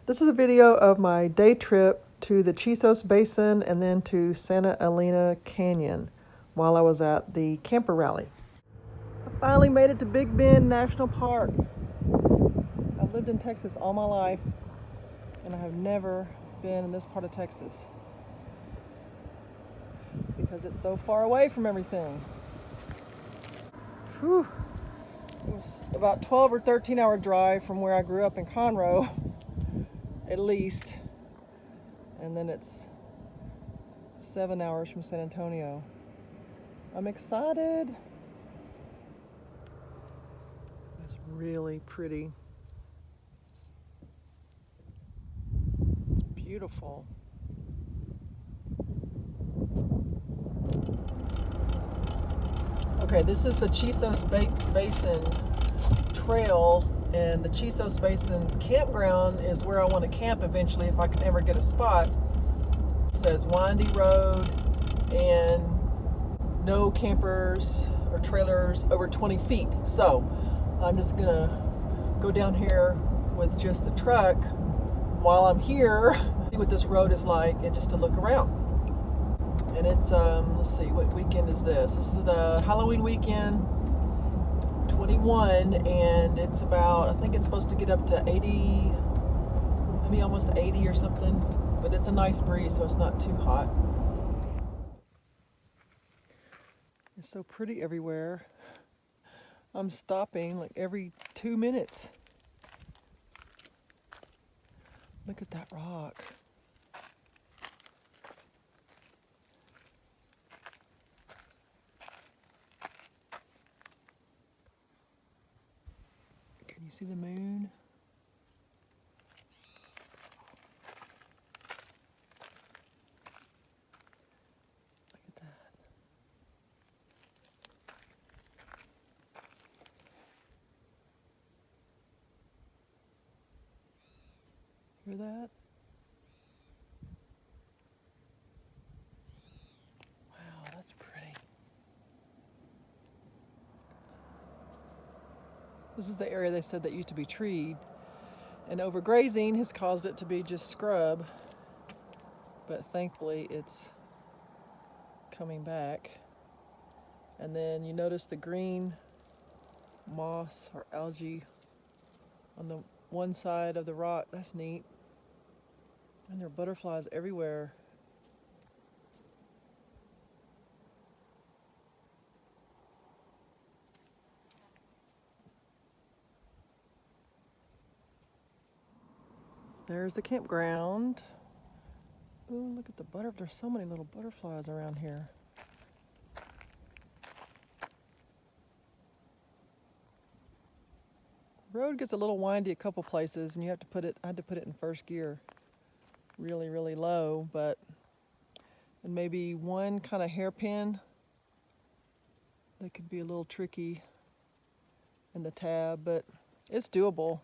This is a video of my day trip to the Chisos Basin and then to Santa Elena Canyon while I was at the camper rally. I finally made it to Big Bend National Park. I've lived in Texas all my life and I have never been in this part of Texas because it's so far away from everything. Whew. It was about 12 or 13 hour drive from where I grew up in Conroe, at least. And then it's 7 hours from San Antonio. I'm excited. It's really pretty. It's beautiful. Okay, this is the Chisos Basin trail, and the Chisos Basin campground is where I want to camp eventually if I can ever get a spot. It says windy road and no campers or trailers over 20 feet. So I'm just gonna go down here with just the truck while I'm here, see what this road is like and just to look around. And it's, let's see, what weekend is this? This is the Halloween weekend, 21, and it's about, I think it's supposed to get up to 80, maybe almost 80 or something, but it's a nice breeze, so it's not too hot. It's so pretty everywhere. I'm stopping like every 2 minutes. Look at that rock. Can you see the moon? Look at that. Hear that? Wow, that's pretty. This is the area they said that used to be treed, and overgrazing has caused it to be just scrub, but thankfully it's coming back. And then you notice the green moss or algae on the one side of the rock. That's neat. And there are butterflies everywhere. There's the campground. Ooh, look at the butterflies. There's so many little butterflies around here. The road gets a little windy a couple places, and you have to put it, I had to put it in first gear really, really low, but, and maybe one kind of hairpin that could be a little tricky in the tab, but it's doable.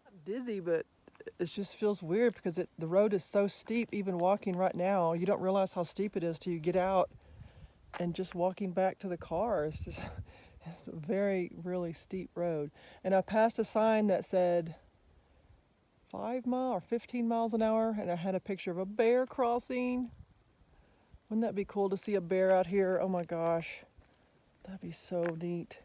I'm dizzy, but it just feels weird because the road is so steep. Even walking right now, you don't realize how steep it is till you get out, and just walking back to the car, it's just it's a very, really steep road. And I passed a sign that said 5 miles or 15 miles an hour, and I had a picture of a bear crossing. Wouldn't that be cool to see a bear out here? Oh my gosh, that'd be so neat.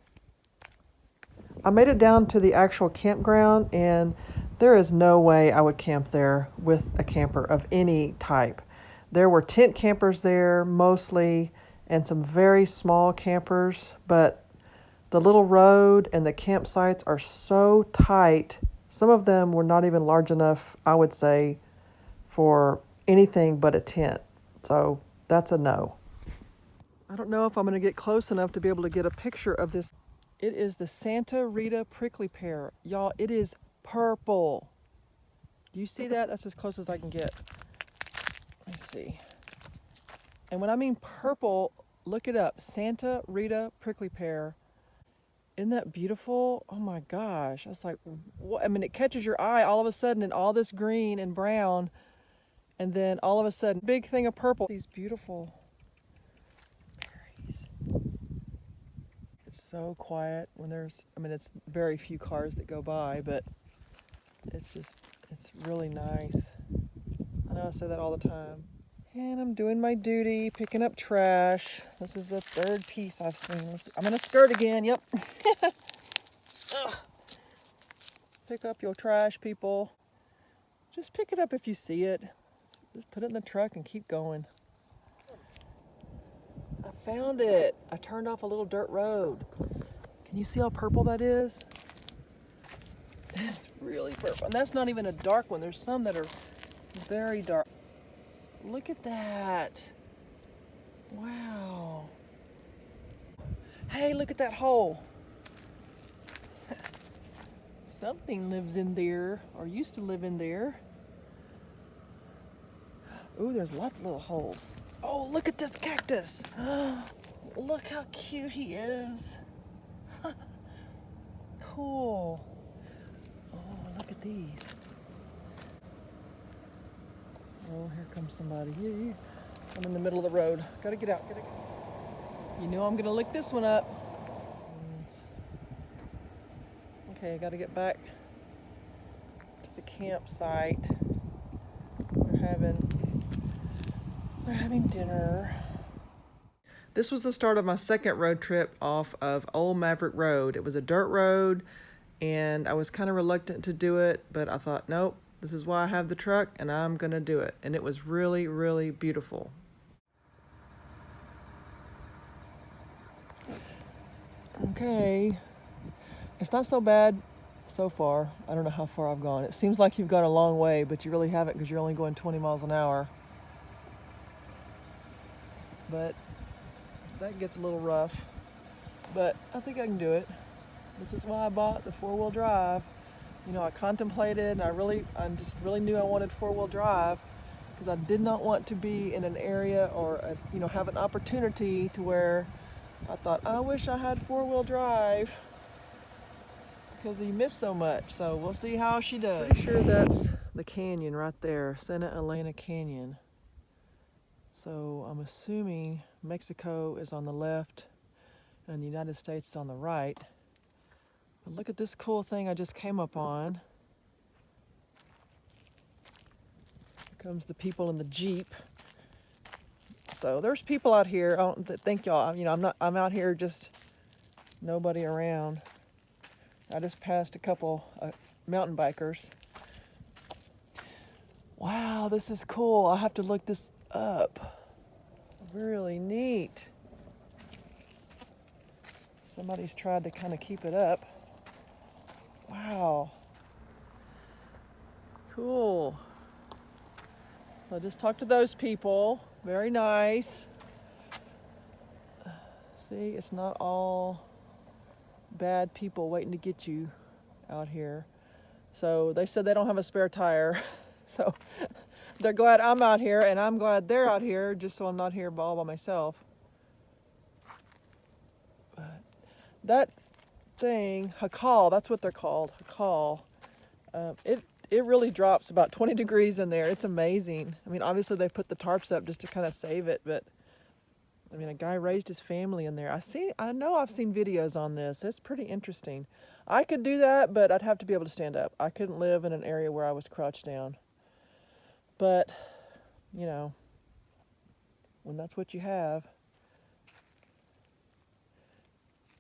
I made it down to the actual campground, and there is no way I would camp there with a camper of any type. There were tent campers there mostly, and some very small campers, but the little road and the campsites are so tight. Some of them were not even large enough, I would say, for anything but a tent. So that's a no. I don't know if I'm going to get close enough to be able to get a picture of this. It is the Santa Rita prickly pear. Y'all, it is purple. Do you see that? That's as close as I can get. Let's see. And when I mean purple, look it up. Santa Rita prickly pear. Isn't that beautiful? Oh my gosh. It's like, what? I mean, it catches your eye all of a sudden in all this green and brown. And then all of a sudden, big thing of purple. These beautiful berries. It's so quiet when there's, I mean, it's very few cars that go by, but It's really nice. I know I say that all the time. And I'm doing my duty, picking up trash. This is the third piece I've seen. I'm gonna skirt again, yep. Pick up your trash, people. Just pick it up if you see it. Just put it in the truck and keep going. I found it. I turned off a little dirt road. Can you see how purple that is? It's really purple. And that's not even a dark one. There's some that are very dark. Look at that. Wow. Hey, look at that hole. Something lives in there, or used to live in there. Ooh, there's lots of little holes. Oh, look at this cactus. Look how cute he is. Cool. Oh, look at these. Oh, here comes somebody. Yeah. I'm in the middle of the road. Gotta get out. You know I'm gonna lick this one up. Okay, I gotta get back to the campsite. They're having dinner. This was the start of my second road trip off of Old Maverick Road. It was a dirt road, and I was kind of reluctant to do it, but I thought, nope, this is why I have the truck, and I'm gonna do it. And it was really, really beautiful. Okay, it's not so bad so far. I don't know how far I've gone. It seems like you've gone a long way, but you really haven't because you're only going 20 miles an hour. But that gets a little rough, but I think I can do it. This is why I bought the four-wheel drive. You know, I contemplated, and I just really knew I wanted four-wheel drive because I did not want to be in an area or have an opportunity to where I thought, I wish I had four-wheel drive, because you miss so much. So we'll see how she does. Pretty sure that's the canyon right there, Santa Elena Canyon. So I'm assuming Mexico is on the left and the United States is on the right. But look at this cool thing I just came up on. Here comes the people in the Jeep. So there's people out here. I don't think y'all, I'm out here just nobody around. I just passed a couple mountain bikers. Wow, this is cool. I'll have to look this up. Really neat. Somebody's tried to kind of keep it up. Wow. Cool. I'll just talk to those people. Very nice. See, it's not all bad people waiting to get you out here. So they said they don't have a spare tire. So they're glad I'm out here, and I'm glad they're out here, just so I'm not here all by myself. But that thing, Hakal, that's what they're called, Hakal. It really drops about 20 degrees in there. It's amazing. I mean, obviously they put the tarps up just to kind of save it, but I mean, a guy raised his family in there. I know I've seen videos on this. It's pretty interesting. I could do that, but I'd have to be able to stand up. I couldn't live in an area where I was crouched down. But, when that's what you have.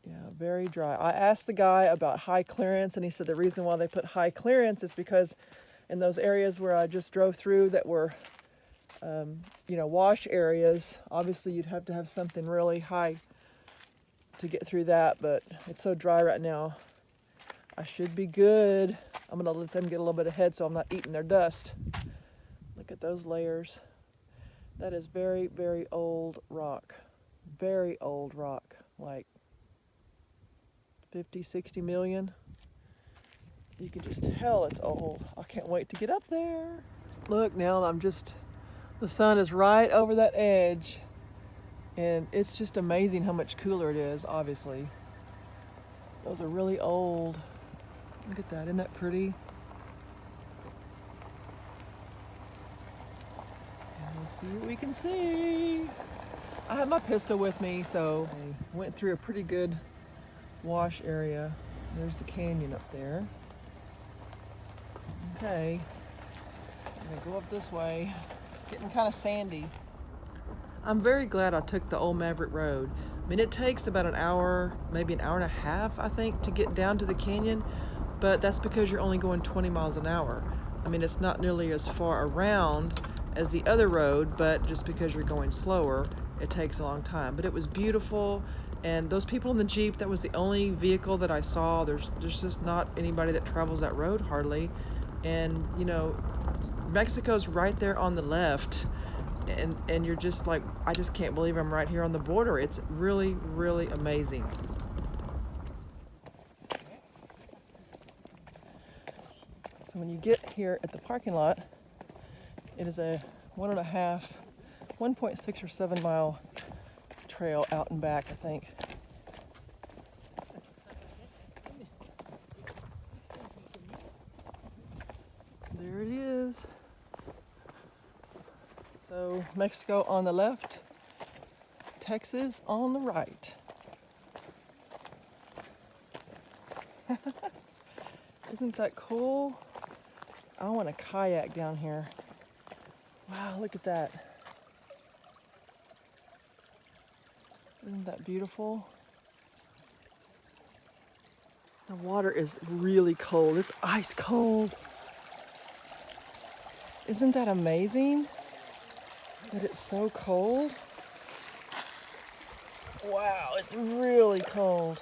Yeah, very dry. I asked the guy about high clearance, and he said the reason why they put high clearance is because in those areas where I just drove through that were wash areas, obviously you'd have to have something really high to get through that, but it's so dry right now. I should be good. I'm gonna let them get a little bit ahead so I'm not eating their dust. Look at those layers. That is very, very old rock. Very old rock, like 50, 60 million. You can just tell it's old. I can't wait to get up there. Look, now the sun is right over that edge, and it's just amazing how much cooler it is, obviously. Those are really old. Look at that, isn't that pretty? And we'll see what we can see. I have my pistol with me, so I went through a pretty good wash area. There's the canyon up there. Okay, I'm gonna go up this way. Getting kind of sandy. I'm very glad I took the Old Maverick Road. I mean, it takes about an hour, maybe an hour and a half, I think, to get down to the canyon, but that's because you're only going 20 miles an hour. I mean, it's not nearly as far around as the other road, but just because you're going slower, it takes a long time. But it was beautiful, and those people in the Jeep, that was the only vehicle that I saw. There's just not anybody that travels that road hardly. And, you know, Mexico's right there on the left. And you're just like, I just can't believe I'm right here on the border. It's really, really amazing. So when you get here at the parking lot, it is a 1.6 or 7 mile trail out and back, I think. There it is. So Mexico on the left, Texas on the right. Isn't that cool? I want a kayak down here. Wow, look at that. Isn't that beautiful? The water is really cold. It's ice cold. Isn't that amazing? That it's so cold. Wow, it's really cold.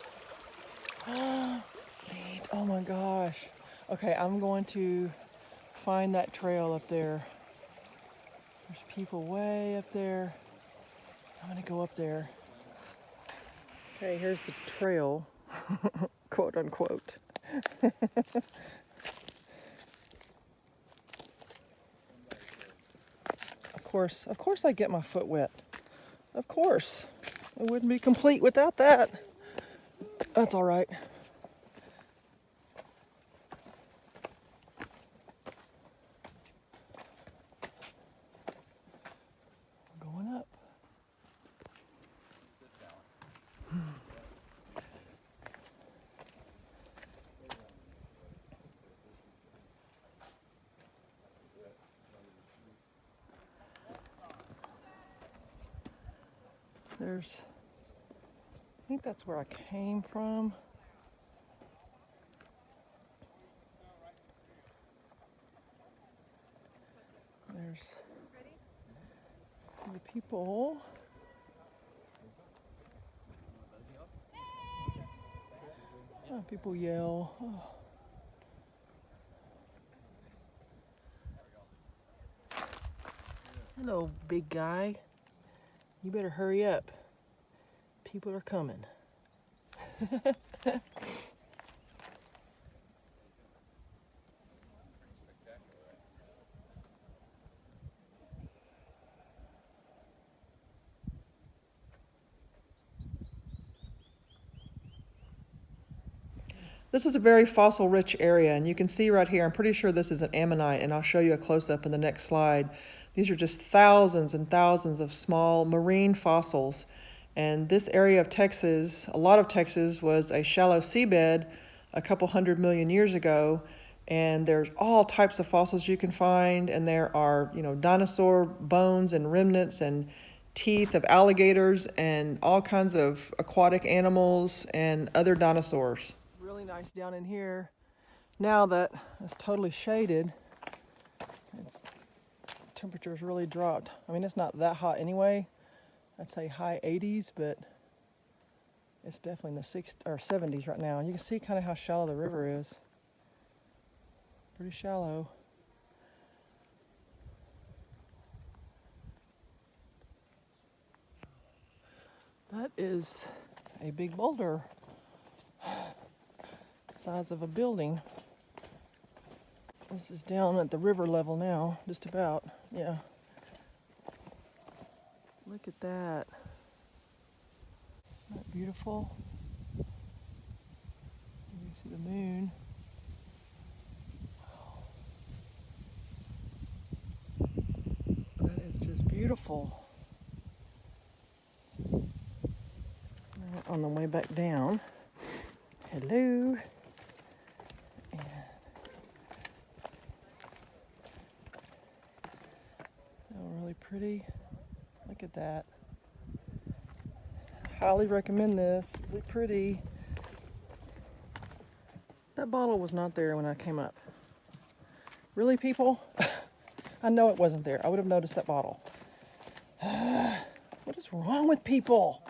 Neat. Oh my gosh. Okay, I'm going to find that trail up there. There's people way up there. I'm gonna go up there. Okay, here's the trail, quote unquote. Of course I get my foot wet. Of course. It wouldn't be complete without that. That's all right. I'm going up. I think that's where I came from. There's the people. Oh, people yell. Oh. Hello, big guy. You better hurry up. People are coming. This is a very fossil-rich area, and you can see right here, I'm pretty sure this is an ammonite, and I'll show you a close-up in the next slide. These are just thousands and thousands of small marine fossils. And this area of Texas, a lot of Texas, was a shallow seabed a couple 100 million years ago, and there's all types of fossils you can find, and there are, you know, dinosaur bones and remnants and teeth of alligators and all kinds of aquatic animals and other dinosaurs. Really nice down in here. Now that it's totally shaded, temperature's really dropped. I mean, it's not that hot anyway. I'd say high 80s, but it's definitely in the 60s or 70s right now. And you can see kind of how shallow the river is. Pretty shallow. That is a big boulder, size of a building. This is down at the river level now, just about, yeah. Look at that. Isn't that beautiful? You can see the moon. That is just beautiful. On the way back down. Hello. And pretty. Look at that. Highly recommend this. Really pretty. That bottle was not there when I came up. Really, people? I know it wasn't there. I would have noticed that bottle. What is wrong with people?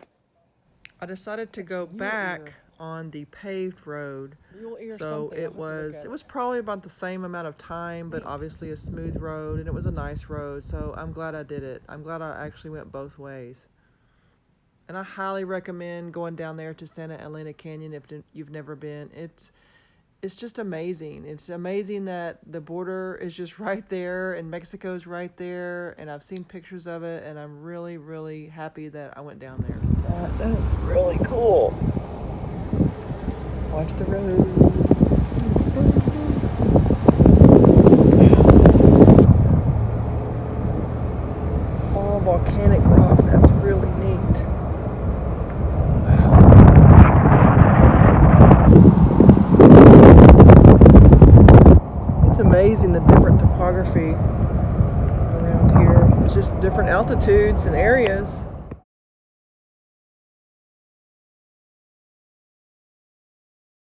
I decided to go back on the paved road. So it was probably about the same amount of time, but obviously a smooth road, and it was a nice road. So I'm glad I did it. I'm glad I actually went both ways. And I highly recommend going down there to Santa Elena Canyon if you've never been. It's just amazing. It's amazing that the border is just right there and Mexico's right there, and I've seen pictures of it, and I'm really, really happy that I went down there. That is really cool. Watch the road. All volcanic rock. That's really neat. It's amazing the different topography around here. It's just different altitudes and areas.